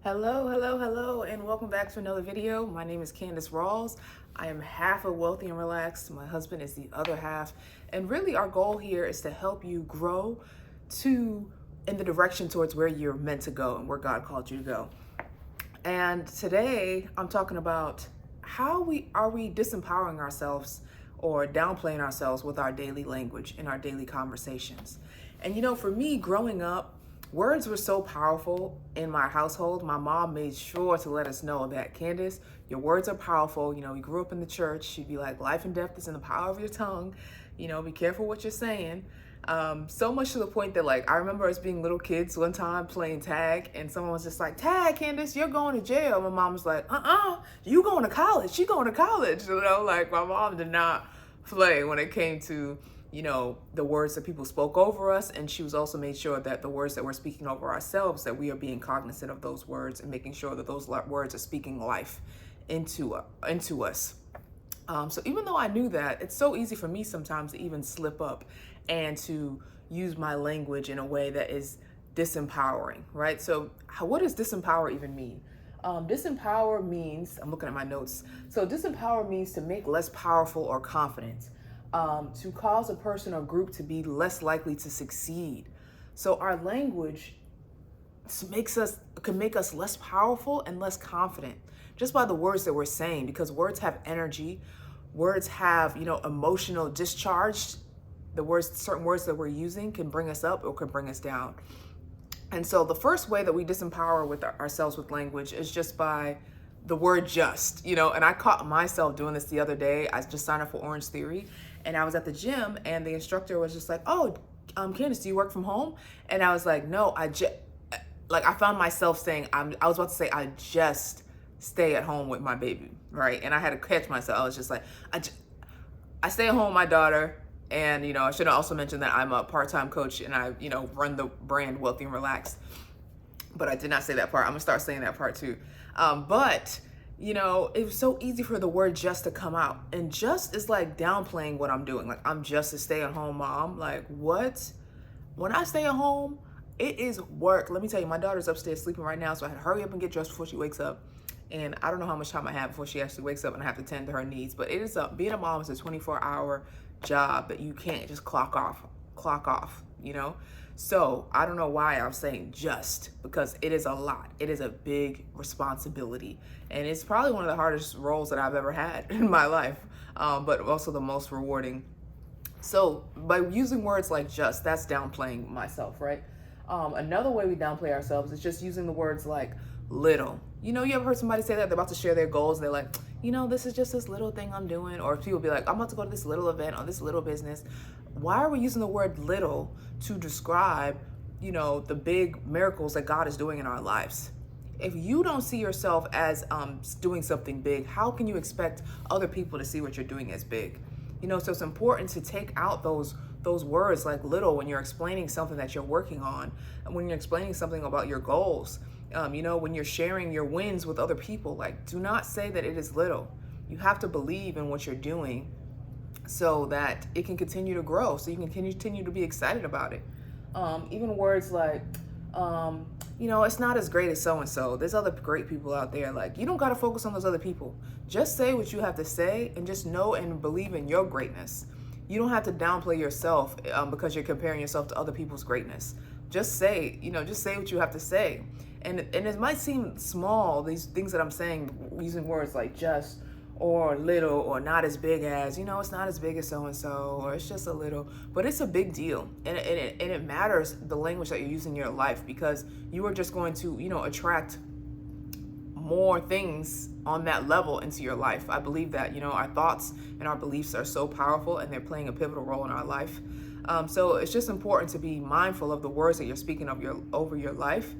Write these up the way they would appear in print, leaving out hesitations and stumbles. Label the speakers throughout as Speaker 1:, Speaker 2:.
Speaker 1: Hello, and welcome back to another video. My name is Candace Rawls. I am half of Wealthy and Relaxed. My husband is the other half. And really our goal here is to help you grow in the direction towards where you're meant to go and where God called you to go. And today I'm talking about how we disempowering ourselves or downplaying ourselves with our daily language in our daily conversations. And for me, growing up, words were so powerful in my household. My mom made sure to let us know that, Candace, your words are powerful. We grew up in the church. She'd be like, life and death is in the power of your tongue. Be careful what you're saying. So much to the point that, I remember us being little kids one time playing tag, and someone was just like, tag, Candace, you're going to jail. My mom was like, you going to college. She going to college. My mom did not play when it came to the words that people spoke over us. And she was also made sure that the words that we're speaking over ourselves, that we are being cognizant of those words and making sure that those words are speaking life into us. So even though I knew that, it's so easy for me sometimes to even slip up and to use my language in a way that is disempowering, right? So what does disempower even mean? Disempower means, I'm looking at my notes. So disempower means to make less powerful or confident. To cause a person or group to be less likely to succeed. So our language can make us less powerful and less confident just by the words that we're saying, because words have energy. Words have, emotional discharge. Certain words that we're using can bring us up or can bring us down. And so the first way that we disempower ourselves with language is just by the word just, and I caught myself doing this the other day. I just signed up for Orange Theory, and I was at the gym, and the instructor was just like, oh, Candace, do you work from home? And I was like, no, I found myself saying, I was about to say, I just stay at home with my baby, right? And I had to catch myself. I was just like, I stay at home with my daughter. And, I should also mention that I'm a part-time coach, and I, run the brand Wellthy and Relaxed. But I did not say that part. I'm gonna start saying that part too. But it was so easy for the word just to come out. And just is like downplaying what I'm doing. Like, I'm just a stay-at-home mom. Like, what? When I stay at home, it is work. Let me tell you, my daughter's upstairs sleeping right now, so I had to hurry up and get dressed before she wakes up. And I don't know how much time I have before she actually wakes up and I have to tend to her needs. But it is being a mom is a 24-hour job that you can't just clock off, So I don't know why I'm saying just, because it is a lot. It is a big responsibility. And it's probably one of the hardest roles that I've ever had in my life, but also the most rewarding. So by using words like just, that's downplaying myself, right? Another way we downplay ourselves is just using the words like little. You ever heard somebody say that they're about to share their goals? They're like, this is just this little thing I'm doing. Or people be like, I'm about to go to this little event or this little business. Why are we using the word little to describe, the big miracles that God is doing in our lives? If you don't see yourself as doing something big, how can you expect other people to see what you're doing as big? So it's important to take out those words like little when you're explaining something that you're working on, and when you're explaining something about your goals. When you're sharing your wins with other people, do not say that it is little. You have to believe in what you're doing so that it can continue to grow, so you can continue to be excited about it. Even words like, it's not as great as so-and-so. There's other great people out there. You don't got to focus on those other people. Just say what you have to say and just know and believe in your greatness. You don't have to downplay yourself because you're comparing yourself to other people's greatness. Just say what you have to say. And it might seem small, these things that I'm saying, using words like just or little or not as big as, it's not as big as so-and-so, or it's just a little, but it's a big deal. And it matters the language that you're using in your life, because you are just going to, attract more things on that level into your life. I believe that, our thoughts and our beliefs are so powerful, and they're playing a pivotal role in our life. So it's just important to be mindful of the words that you're speaking over your life,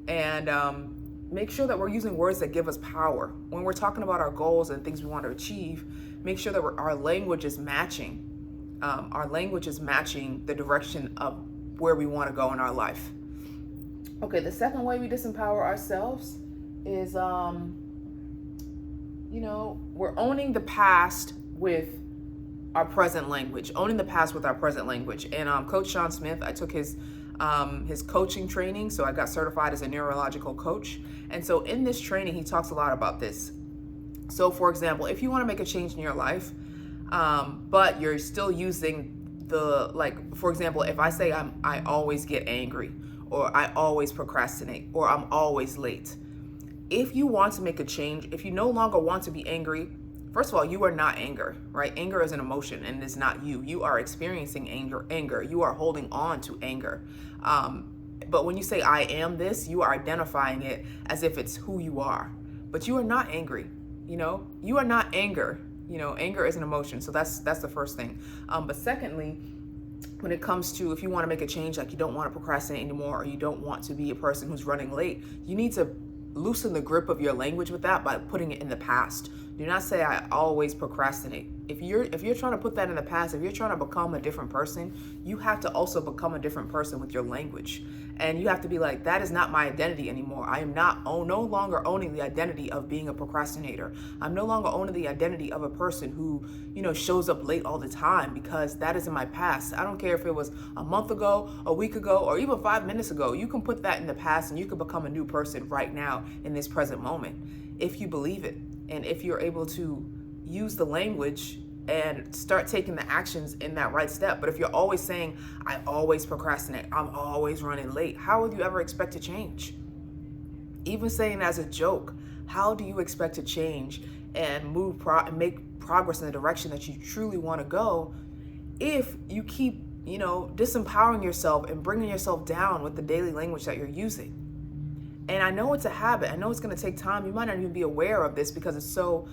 Speaker 1: and make sure that we're using words that give us power. When we're talking about our goals and things we want to achieve, make sure that our language is matching. Our language is matching the direction of where we want to go in our life. Okay, the second way we disempower ourselves is, we're owning the past with our present language. And Coach Sean Smith, I took his his coaching training. So I got certified as a neurological coach. And so in this training, he talks a lot about this. So for example, if you want to make a change in your life, but you're still using for example, if I say I always get angry, or I always procrastinate, or I'm always late. If you want to make a change, if you no longer want to be angry, first of all, you are not anger, right? Anger is an emotion and it's not you. You are experiencing anger. You are holding on to anger. But when you say I am this, you are identifying it as if it's who you are. But you are not angry, you are not anger. Anger is an emotion. So that's the first thing. But secondly, when it comes to if you want to make a change, like you don't want to procrastinate anymore, or you don't want to be a person who's running late, you need to loosen the grip of your language with that by putting it in the past. Do not say I always procrastinate. If you're trying to put that in the past, if you're trying to become a different person, you have to also become a different person with your language. And you have to be like, that is not my identity anymore. I am no longer owning the identity of being a procrastinator. I'm no longer owning the identity of a person who, shows up late all the time, because that is in my past. I don't care if it was a month ago, a week ago, or even 5 minutes ago. You can put that in the past and you can become a new person right now in this present moment, if you believe it. And if you're able to use the language and start taking the actions in that right step. But if you're always saying, I always procrastinate, I'm always running late, how would you ever expect to change? Even saying as a joke, how do you expect to change and make progress in the direction that you truly want to go if you keep, disempowering yourself and bringing yourself down with the daily language that you're using? And I know it's a habit. I know it's going to take time. You might not even be aware of this because it's so,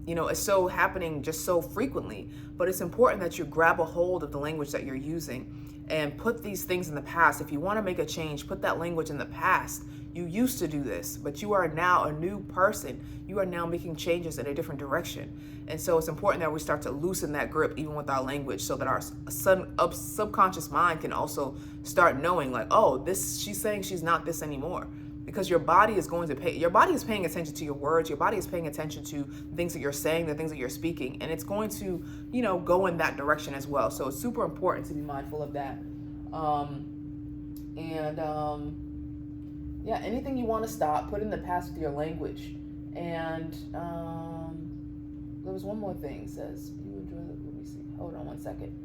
Speaker 1: it's so happening just so frequently. But it's important that you grab a hold of the language that you're using and put these things in the past. If you want to make a change, put that language in the past. You used to do this, but you are now a new person. You are now making changes in a different direction. And so it's important that we start to loosen that grip even with our language, so that our subconscious mind can also start knowing like, oh, she's saying she's not this anymore. Because your body is paying attention to your words. Your body is paying attention to things that you're saying, the things that you're speaking, and it's going to, go in that direction as well. So it's super important to be mindful of that. Anything you want to stop, put in the past with your language. And there was one more thing. It says, you enjoy the, let me see. Hold on one second.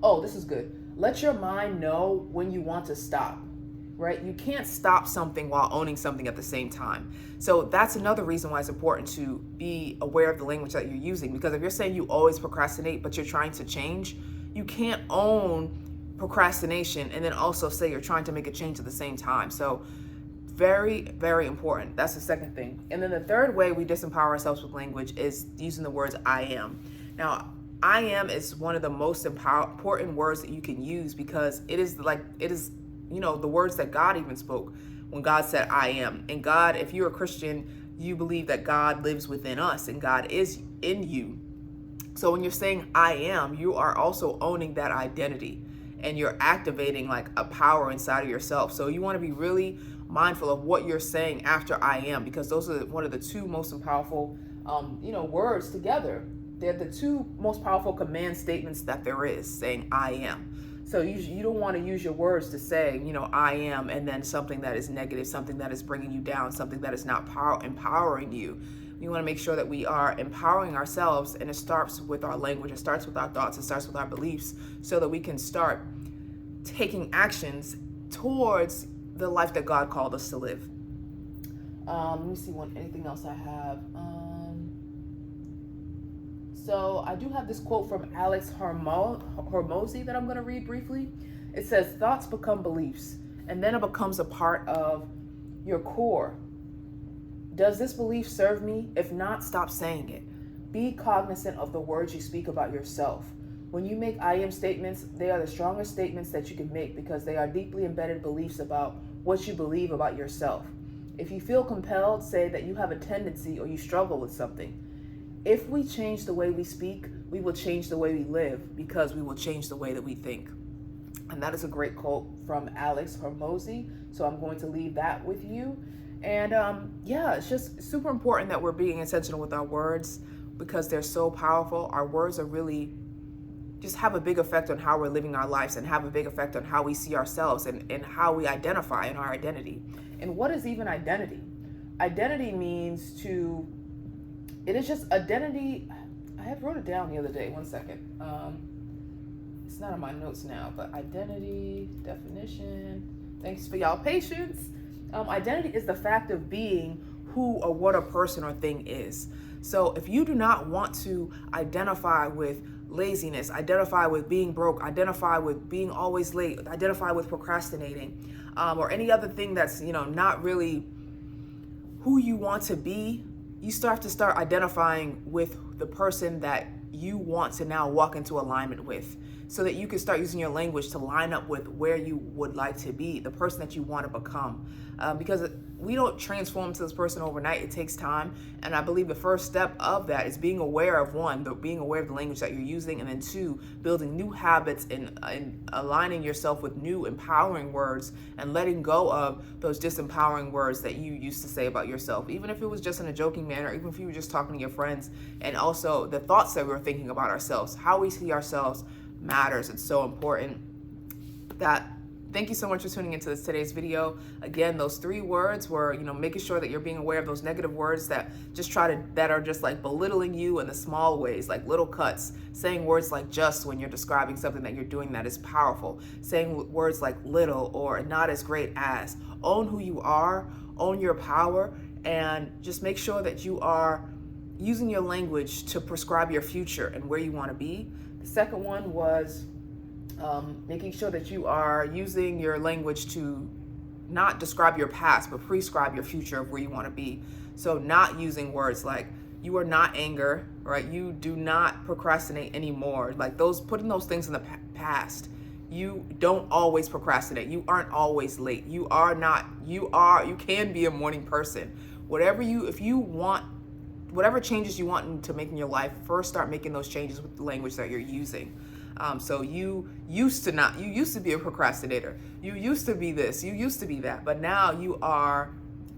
Speaker 1: Oh, this is good. Let your mind know when you want to stop. Right? You can't stop something while owning something at the same time. So that's another reason why it's important to be aware of the language that you're using. Because if you're saying you always procrastinate, but you're trying to change, you can't own procrastination and then also say you're trying to make a change at the same time. So very, very important. That's the second thing. And then the third way we disempower ourselves with language is using the words I am. Now, I am is one of the most important words that you can use, because it is the words that God even spoke when God said I am. And God, if you're a Christian, you believe that God lives within us and God is in you. So when you're saying I am, you are also owning that identity and you're activating like a power inside of yourself. So you want to be really mindful of what you're saying after I am, because those are one of the two most powerful, words together. They're the two most powerful command statements that there is, saying I am. So you don't want to use your words to say, I am, and then something that is negative, something that is bringing you down, something that is not empowering you. We want to make sure that we are empowering ourselves, and it starts with our language, it starts with our thoughts, it starts with our beliefs, so that we can start taking actions towards the life that God called us to live. Let me see anything else I have. So I do have this quote from Alex Hormozi that I'm going to read briefly. It says, thoughts become beliefs, and then it becomes a part of your core. Does this belief serve me? If not, stop saying it. Be cognizant of the words you speak about yourself. When you make I am statements, they are the strongest statements that you can make, because they are deeply embedded beliefs about what you believe about yourself. If you feel compelled, say that you have a tendency or you struggle with something. If we change the way we speak, we will change the way we live, because we will change the way that we think. And that is a great quote from Alex Hormozi. So I'm going to leave that with you. And it's just super important that we're being intentional with our words, because they're so powerful. Our words are really just have a big effect on how we're living our lives and have a big effect on how we see ourselves and how we identify in our identity. And what is even identity? Identity means it is just identity. I have wrote it down the other day. One second. It's not on my notes now, but identity definition. Thanks for y'all patience. Identity is the fact of being who or what a person or thing is. So if you do not want to identify with laziness, identify with being broke, identify with being always late, identify with procrastinating, or any other thing that's, not really who you want to be, you start identifying with the person that you want to now walk into alignment with, so that you can start using your language to line up with where you would like to be, the person that you want to become. Because we don't transform to this person overnight. It takes time. And I believe the first step of that is being aware of being aware of the language that you're using, and then two, building new habits and aligning yourself with new empowering words and letting go of those disempowering words that you used to say about yourself, even if it was just in a joking manner, even if you were just talking to your friends. And also the thoughts that we were thinking about ourselves, how we see ourselves matters. It's so important. Thank you so much for tuning into today's video. Again, those 3 words were, making sure that you're being aware of those negative words that are just like belittling you in the small ways, like little cuts. Saying words like just when you're describing something that you're doing that is powerful. Saying words like little or not as great as. Own who you are, own your power, and just make sure that you are using your language to prescribe your future and where you want to be. The second one was making sure that you are using your language to not describe your past, but prescribe your future of where you want to be. So not using words like you are not anger, right? You do not procrastinate anymore. Like putting those things in the past. You don't always procrastinate. You aren't always late. You can be a morning person. Whatever changes you want to make in your life, first start making those changes with the language that you're using. So you used to be a procrastinator. You used to be this, you used to be that, but now you are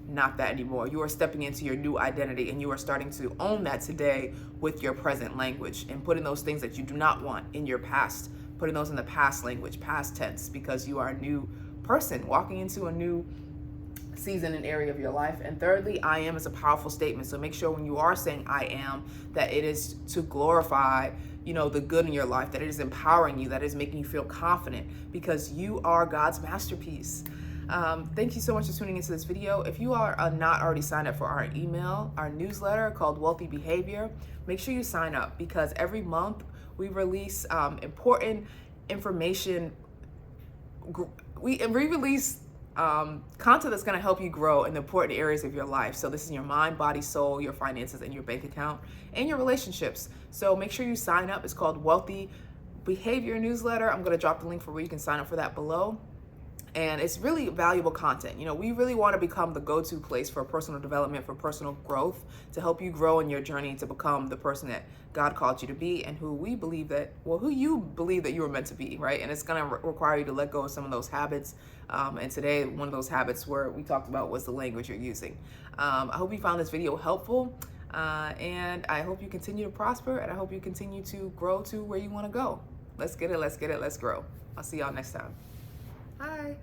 Speaker 1: not that anymore. You are stepping into your new identity, and you are starting to own that today with your present language and putting those things that you do not want in your past, putting those in the past language, past tense, because you are a new person walking into a new season and area of your life. And thirdly, I am is a powerful statement. So make sure when you are saying I am, that it is to glorify, the good in your life, that it is empowering you, that it is making you feel confident, because you are God's masterpiece. Thank you so much for tuning into this video. If you are not already signed up for our newsletter called Wellthy Behavior, make sure you sign up, because every month we release important information. We release content that's going to help you grow in the important areas of your life. So this is your mind, body, soul, your finances, and your bank account, and your relationships. So make sure you sign up. It's called Wellthy Behavior Newsletter. I'm going to drop the link for where you can sign up for that below. And it's really valuable content. We really want to become the go-to place for personal development, for personal growth, to help you grow in your journey to become the person that God called you to be, and who you believe that you were meant to be, right? And it's going to require you to let go of some of those habits. And today, one of those habits we talked about was the language you're using. I hope you found this video helpful, and I hope you continue to prosper, and I hope you continue to grow to where you want to go. Let's get it, let's grow. I'll see y'all next time. Hi.